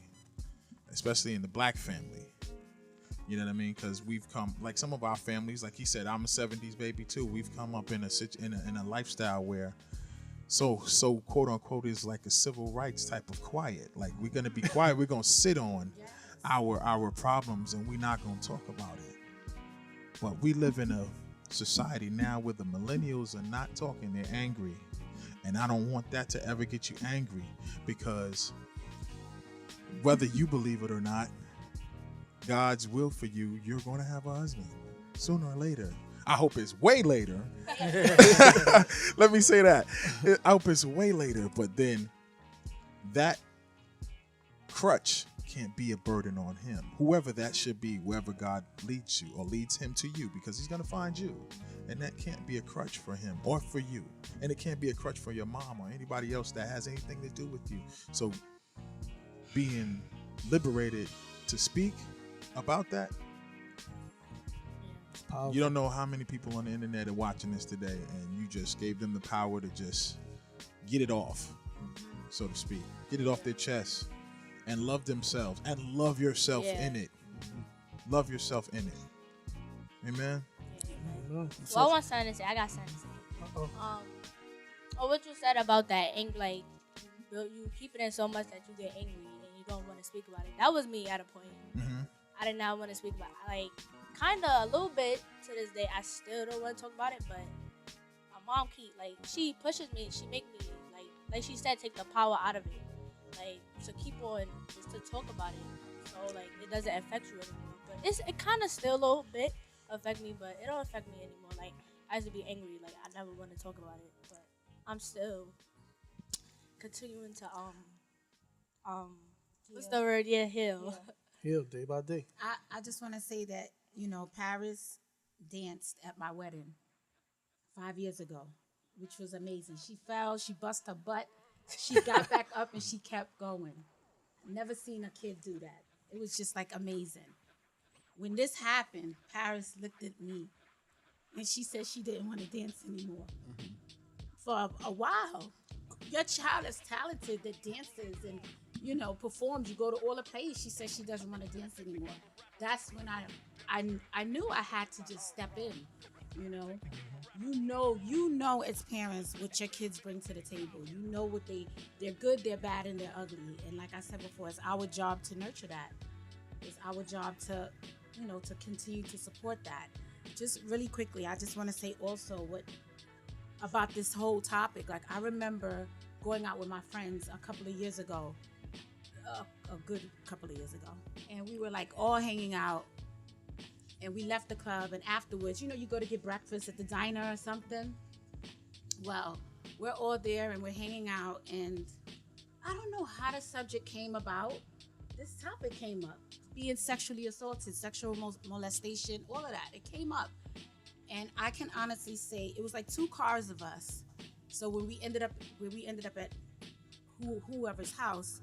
You know what I mean? Because we've come, like some of our families, like he said, I'm a 70s baby too. We've come up in a lifestyle where so quote unquote is like a civil rights type of quiet. Like we're going to be quiet. We're going to sit on our problems and we're not going to talk about it. But we live in a society now where the millennials are not talking, they're angry. And I don't want that to ever get you angry, because whether you believe it or not, God's will for you, you're going to have a husband sooner or later. I hope it's way later. Let me say that. I hope it's way later, but then that crutch can't be a burden on him. Whoever that should be, wherever God leads you or leads him to you, because he's going to find you. And that can't be a crutch for him or for you. And it can't be a crutch for your mom or anybody else that has anything to do with you. So being liberated to speak about that, you don't know how many people on the internet are watching this today, and you just gave them the power to just get it off, so to speak. Get it off their chest and love themselves and love yourself in it. Love yourself in it. Amen? man. Well, I want something to say. I got something to say. What you said about that, like, you keep it in so much that you get angry and you don't want to speak about it. That was me at a point. Mm-hmm. I did not want to speak about it. Like, kind of a little bit to this day. I still don't want to talk about it, but my mom she pushes me and she make me, like she said, take the power out of it. Like, to keep on, just to talk about it. So, like, it doesn't affect you anymore. But it kind of still a little bit affect me, but it don't affect me anymore. Like, I used to be angry. Like, I never want to talk about it. But I'm still continuing to, what's the word? Yeah, heal. Heal day by day. I just want to say that, Paris danced at my wedding 5 years ago, which was amazing. She fell, she bust her butt, she got back up, and she kept going. Never seen a kid do that. It was just like amazing. When this happened, Paris looked at me and she said she didn't want to dance anymore. Mm-hmm. For a while. Your child is talented that dances and, performs. You go to all the plays. She says she doesn't want to dance anymore. That's when I knew I had to just step in, You know as parents what your kids bring to the table. You know what they're good, they're bad, and they're ugly. And like I said before, it's our job to nurture that. It's our job to, to continue to support that. Just really quickly, I just want to say also about this whole topic. Like, I remember going out with my friends a couple of years ago, a good couple of years ago, and we were like all hanging out, and we left the club, and afterwards, you go to get breakfast at the diner or something. Well, we're all there and we're hanging out, and I don't know how the subject came about. This topic came up, being sexually assaulted, sexual molestation, all of that. It came up. And I can honestly say it was like 2 cars of us. So when we ended up at whoever's house,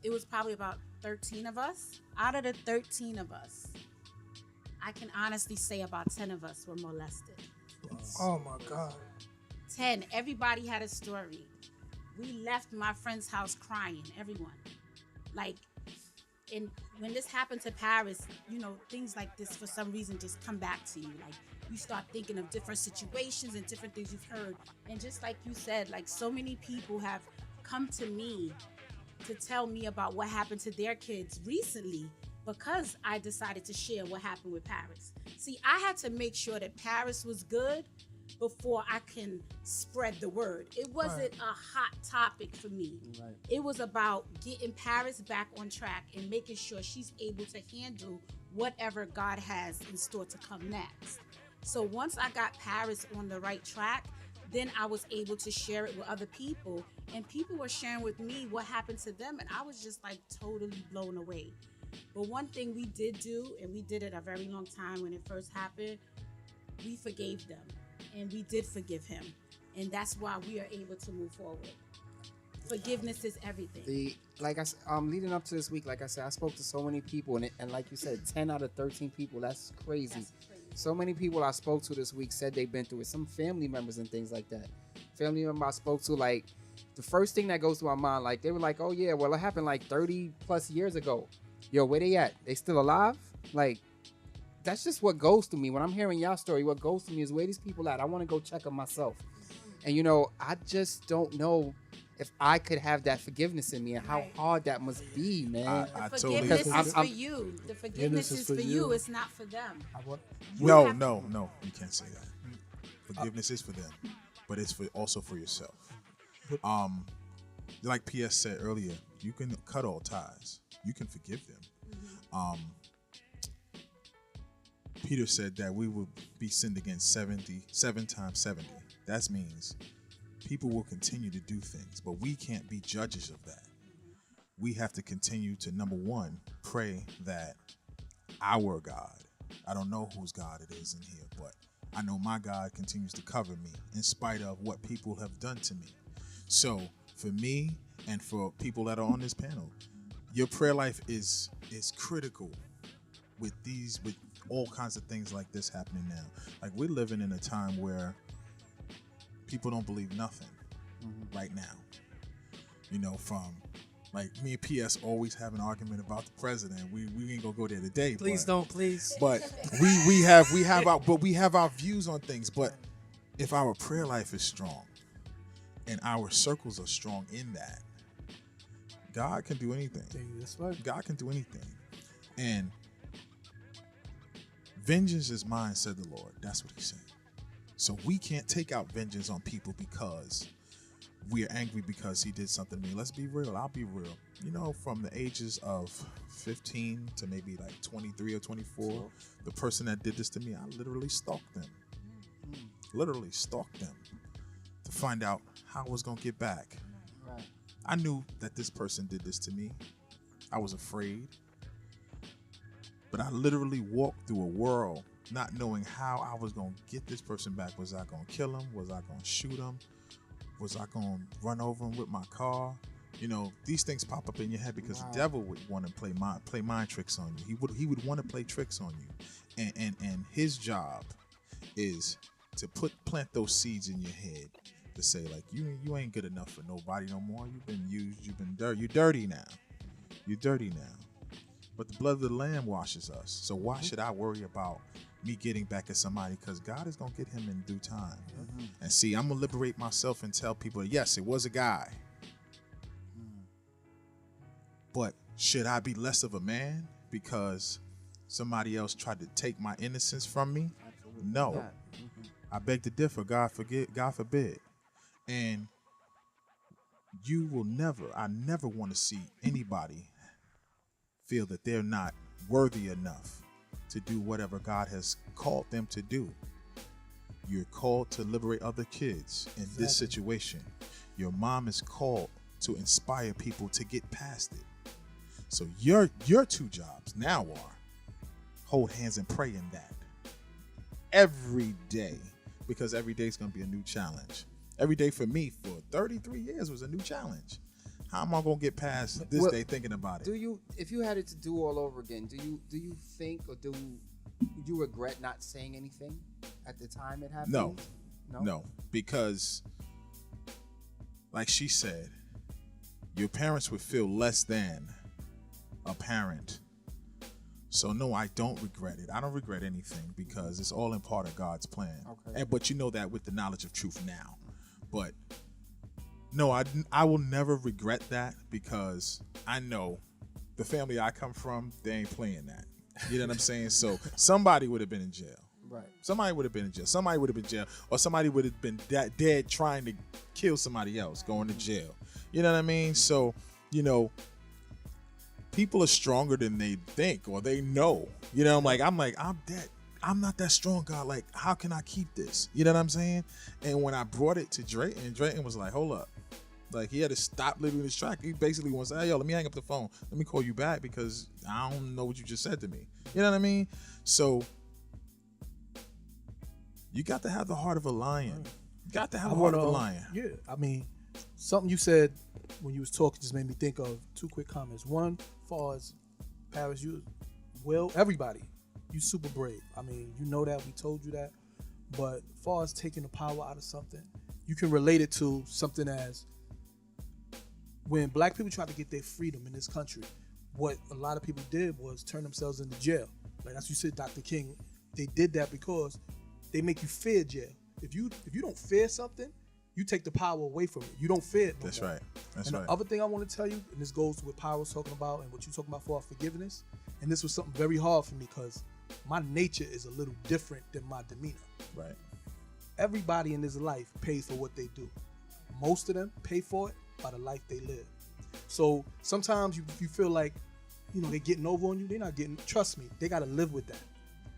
it was probably about 13 of us. Out of the 13 of us, I can honestly say about 10 of us were molested. Oh my God. 10. Everybody had a story. We left my friend's house crying, everyone. Like, and when this happened to Paris, things like this for some reason just come back to you. Like, you start thinking of different situations and different things you've heard. And just like you said, like, so many people have come to me to tell me about what happened to their kids recently because I decided to share what happened with Paris. See, I had to make sure that Paris was good before I can spread the word. It wasn't a hot topic for me. Right. It was about getting Paris back on track and making sure she's able to handle whatever God has in store to come next. So once I got Paris on the right track, then I was able to share it with other people, and people were sharing with me what happened to them, and I was just like totally blown away. But one thing we did do, and we did it a very long time when it first happened, we forgave them. And we did forgive him. And that's why we are able to move forward. Forgiveness is everything. Leading up to this week, like I said, I spoke to so many people. And like you said, 10 out of 13 people, that's crazy. That's crazy. So many people I spoke to this week said they've been through it. Some family members and things like that. Family member I spoke to, like, the first thing that goes through my mind, like, they were like, oh, yeah, well, it happened like 30 plus years ago. Yo, where they at? They still alive? Like, that's just what goes through me. When I'm hearing y'all story, what goes through me is where these people at. I want to go check them myself. And, I just don't know if I could have that forgiveness in me and how hard that must be, man. The forgiveness is for you. The forgiveness is for you. It's not for them. No, you can't say that. Forgiveness is for them, but it's also for yourself. Like PS said earlier, you can cut all ties. You can forgive them. Peter said that we will be sinned against 7 times 70. That means people will continue to do things, but we can't be judges of that. We have to continue to, number one, pray that our God, I don't know whose God it is in here, but I know my God continues to cover me in spite of what people have done to me. So for me and for people that are on this panel, your prayer life is critical with all kinds of things like this happening now. Like, we're living in a time where people don't believe nothing right now. From Like me and PS always have an argument about the president. We ain't gonna go there today. Please don't, please. But we have our views on things. But if our prayer life is strong and our circles are strong in that, God can do anything. That's right. God can do anything. And vengeance is mine, said the Lord. That's what he said. So we can't take out vengeance on people because we are angry because he did something to me. Let's be real. I'll be real. You know, from the ages of 15 to maybe like 23 or 24, the person that did this to me, I literally stalked them. Literally stalked them to find out how I was going to get back. Right. I knew that this person did this to me. I was afraid. But I literally walked through a world not knowing how I was going to get this person back. Was I going to kill him? Was I going to shoot him? Was I going to run over him with my car? You know, these things pop up in your head because the devil would want to play mind tricks on you. He would want to play tricks on you. And his job is to plant those seeds in your head to say, like, you ain't good enough for nobody no more. You've been used. You've been dirty. You're dirty now. You're dirty now. But the blood of the Lamb washes us. So why should I worry about me getting back at somebody? Because God is going to get him in due time. And see, I'm going to liberate myself and tell people, yes, it was a guy. But should I be less of a man because somebody else tried to take my innocence from me? Absolutely. No. Yeah. I beg to differ. God forbid. And I never want to see anybody feel that they're not worthy enough to do whatever God has called them to do. You're called to liberate other kids in this situation. Your mom is called to inspire people to get past it. So your two jobs now are hold hands and pray in that every day, because every day is going to be a new challenge. Every day for me for 33 years was a new challenge. How am I going to get past this day thinking about it? If you had it to do all over again, do you think, or do you regret not saying anything at the time it happened? No, because like she said, your parents would feel less than a parent. So no, I don't regret it. I don't regret anything because it's all in part of God's plan. Okay. But you know that with the knowledge of truth now. But no, I will never regret that because I know the family I come from, they ain't playing that. You know what I'm saying? So somebody would have been in jail. Right. Somebody would have been in jail. Somebody would have been in jail. Or somebody would have been dead trying to kill somebody else, going to jail. You know what I mean? So, you know, people are stronger than they think or they know. You know, I'm dead. I'm not that strong, God. Like, how can I keep this? You know what I'm saying? And when I brought it to Drayton was like, hold up. Like, he had to stop living his track. He basically wants to say, hey, yo, let me hang up the phone. Let me call you back because I don't know what you just said to me. You know what I mean? So you got to have the heart of a lion. You got to have the heart of a lion. Yeah, I mean, something you said when you was talking just made me think of two quick comments. One, as far as Paris, everybody, you super brave. I mean, you know that, we told you that. But as far as taking the power out of something, you can relate it to something as when black people tried to get their freedom in this country, what a lot of people did was turn themselves into jail. Like as you said, Dr. King, they did that because they make you fear jail. If you don't fear something, you take the power away from it. You don't fear it. That's right. That's and right. The other thing I want to tell you, and this goes to what Power was talking about and what you're talking about for forgiveness, and this was something very hard for me because my nature is a little different than my demeanor. Right. Everybody in this life pays for what they do. Most of them pay for it by the life they live. So sometimes you feel like, they're getting over on you. They're not getting, trust me, they got to live with that.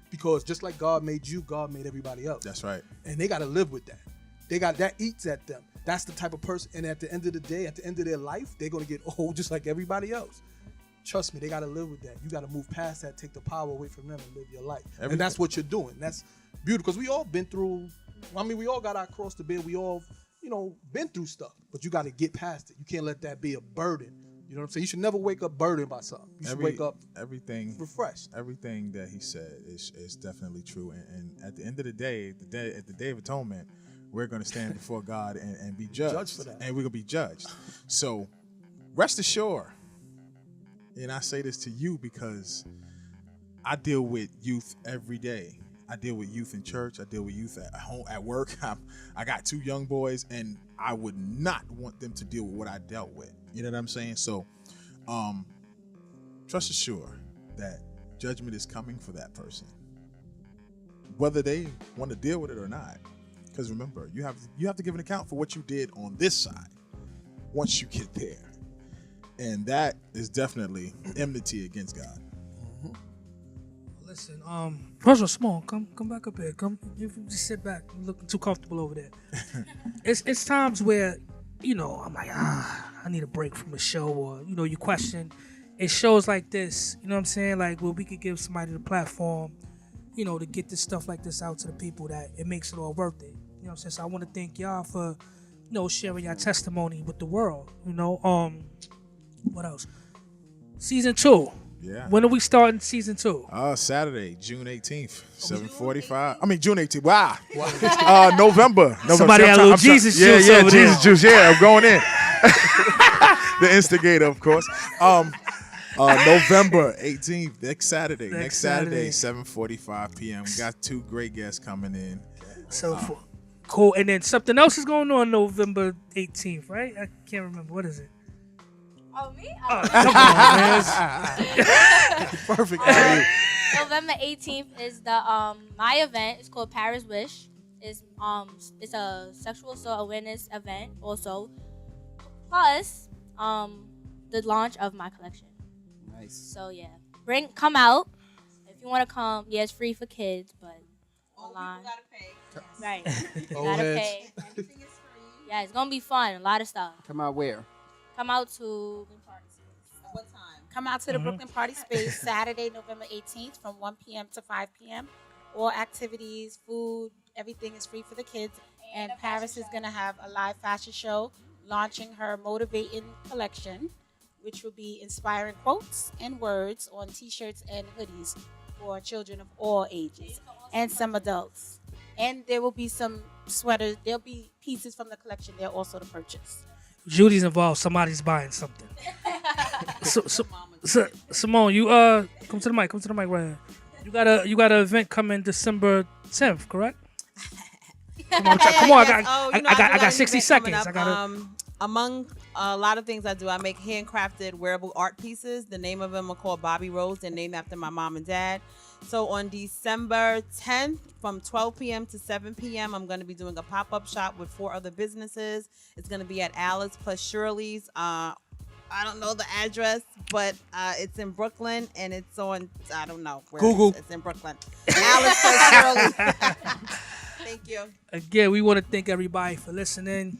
Because just like God made you, God made everybody else. That's right. And they got to live with that. That eats at them. That's the type of person. And at the end of the day, at the end of their life, they're going to get old just like everybody else. Trust me, they got to live with that. You got to move past that, take the power away from them and live your life. And that's what you're doing. That's beautiful because we all been through, we all got our cross to bear. We all, been through stuff. But you got to get past it. You can't let that be a burden. You know what I'm saying? You should never wake up burdened by something. You should wake up refreshed. Everything that he said is definitely true. And at the end of the day, at the Day of Atonement, we're going to stand before God and be judged. For that. And we're going to be judged. So rest assured, and I say this to you because I deal with youth every day. I deal with youth in church. I deal with youth at home, at work. I got 2 young boys, and I would not want them to deal with what I dealt with. You know what I'm saying? So, trust assured that judgment is coming for that person, whether they want to deal with it or not. Because remember, you have to give an account for what you did on this side once you get there, and that is definitely enmity against God. Listen, first of all, Simone, come back up here. Come, you just sit back. You're looking too comfortable over there. It's times where, I'm like, I need a break from the show, or you question. It shows like this, you know what I'm saying? Like, where we could give somebody the platform, to get this stuff like this out to the people, that it makes it all worth it. You know what I'm saying? So I want to thank y'all for, sharing your testimony with the world. What else? Season 2. Yeah. When are we starting season 2? Saturday, June 18th, 7:45. I mean, June 18th. Wow. November. Somebody had a little Jesus juice over there. Jesus juice. Yeah, I'm going in. The instigator, of course. November 18th, next Saturday, 7:45 p.m. We got 2 great guests coming in. So cool. And then something else is going on November 18th, right? I can't remember. What is it? Oh, me? Come on, man. Perfect. November 18th is the my event. It's called Paris Wish. It's a sexual assault awareness event also. Plus the launch of my collection. Nice. So yeah, come out if you want to come. Yeah, it's free for kids, but online. People gotta pay. Right. You gotta pay. Everything is free. Yeah, it's gonna be fun. A lot of stuff. Come out where? Come out to Party Space. At what time? Come out to the Brooklyn Party Space Saturday, November 18th from 1 p.m. to 5 p.m. All activities, food, everything is free for the kids. And Paris is going to have a live fashion show launching her Motivating collection, which will be inspiring quotes and words on T-shirts and hoodies for children of all ages and some adults. And there will be some sweaters. There'll be pieces from the collection there also to purchase. Judy's involved. Somebody's buying something. Simone, you come to the mic. Come to the mic right here. You got an event coming December 10th, correct? Come on, I got 60 seconds. Among a lot of things I do, I make handcrafted wearable art pieces. The name of them are called Bobby Rose. They're named after my mom and dad. So on December 10th from 12 p.m. to 7 p.m., I'm going to be doing a pop-up shop with 4 other businesses. It's going to be at Alice plus Shirley's. I don't know the address, but it's in Brooklyn, and it's on, I don't know where. Google. It's in Brooklyn. Alice plus Shirley's. Thank you. Again, we want to thank everybody for listening.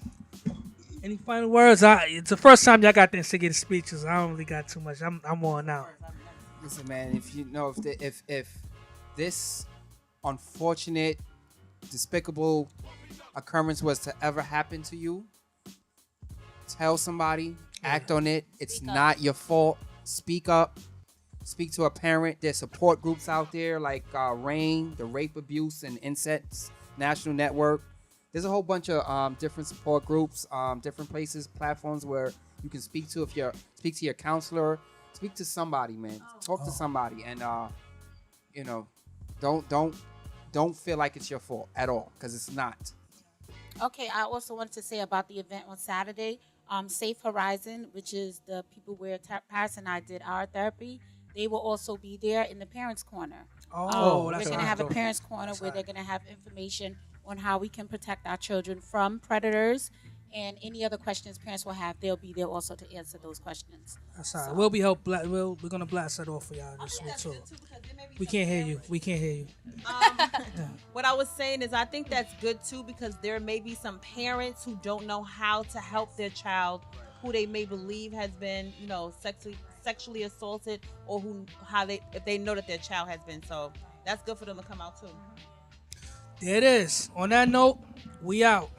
Any final words? It's the first time y'all got the instigator speeches. I don't really got too much. I'm on out. Listen, man. If this unfortunate, despicable occurrence was to ever happen to you, tell somebody. Act on it. It's not your fault. Speak up. Speak to a parent. There's support groups out there like RAIN, the Rape, Abuse, and Incest National Network. There's a whole bunch of different support groups, different places, platforms where you can speak to speak to your counselor, speak to somebody, man. Talk to somebody, and don't feel like it's your fault at all, because it's not. Okay, I also wanted to say about the event on Saturday. Safe Horizon, which is the people where Paris and I did our therapy, they will also be there in the Parents Corner. Oh, we're that's going to have a Parents Corner where they're going to have information on how we can protect our children from predators, and any other questions parents will have, they'll be there also to answer those questions. That's all right. We'll be we're gonna blast that off for y'all this week too. We can't hear you. We can't hear you. What I was saying is I think that's good too, because there may be some parents who don't know how to help their child who they may believe has been, sexually assaulted, or if they know that their child has been. So that's good for them to come out too. There it is. On that note, we out.